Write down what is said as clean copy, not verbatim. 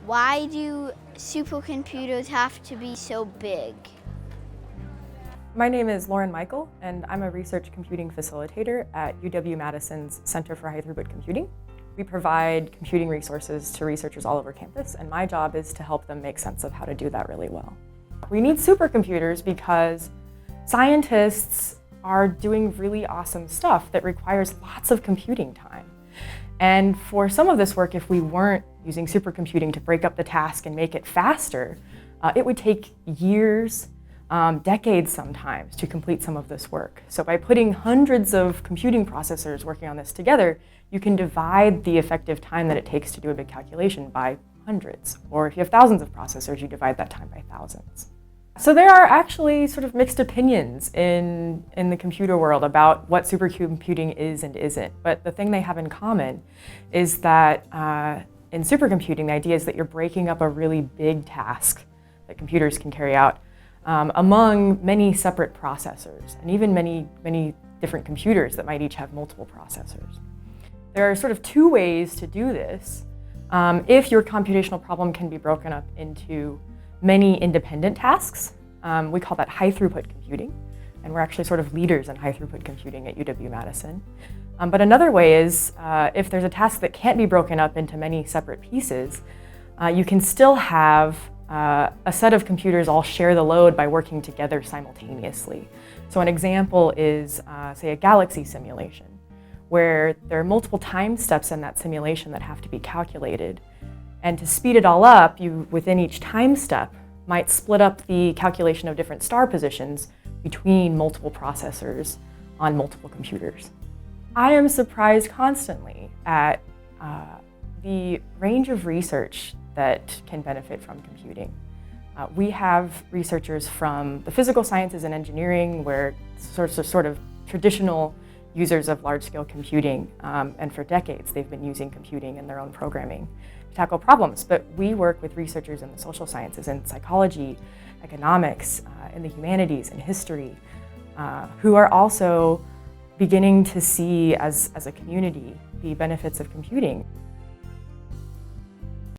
Why do supercomputers have to be so big? My name is Lauren Michael, and I'm a research computing facilitator at UW-Madison's Center for High Throughput Computing. We provide computing resources to researchers all over campus, and my job is to help them make sense of how to do that really well. We need supercomputers because scientists are doing really awesome stuff that requires lots of computing time. And for some of this work, if we weren't using supercomputing to break up the task and make it faster, it would take years, decades sometimes, to complete some of this work. So by putting hundreds of computing processors working on this together, you can divide the effective time that it takes to do a big calculation by hundreds. Or if you have thousands of processors, you divide that time by thousands. So there are actually sort of mixed opinions in the computer world about what supercomputing is and isn't. But the thing they have in common is that in supercomputing, the idea is that you're breaking up a really big task that computers can carry out among many separate processors, and even many different computers that might each have multiple processors. There are sort of two ways to do this. If your computational problem can be broken up into many independent tasks, we call that high throughput computing, and we're actually sort of leaders in high throughput computing at UW-Madison. But another way is if there's a task that can't be broken up into many separate pieces, you can still have a set of computers all share the load by working together simultaneously. So an example is, say, a galaxy simulation, where there are multiple time steps in that simulation that have to be calculated. And to speed it all up, you, within each time step, might split up the calculation of different star positions between multiple processors on multiple computers. I am surprised constantly at the range of research that can benefit from computing. We have researchers from the physical sciences and engineering, where sort of traditional users of large-scale computing, and for decades they've been using computing in their own programming to tackle problems. But we work with researchers in the social sciences, in psychology, economics, in the humanities, and history, who are also beginning to see, as a community, the benefits of computing.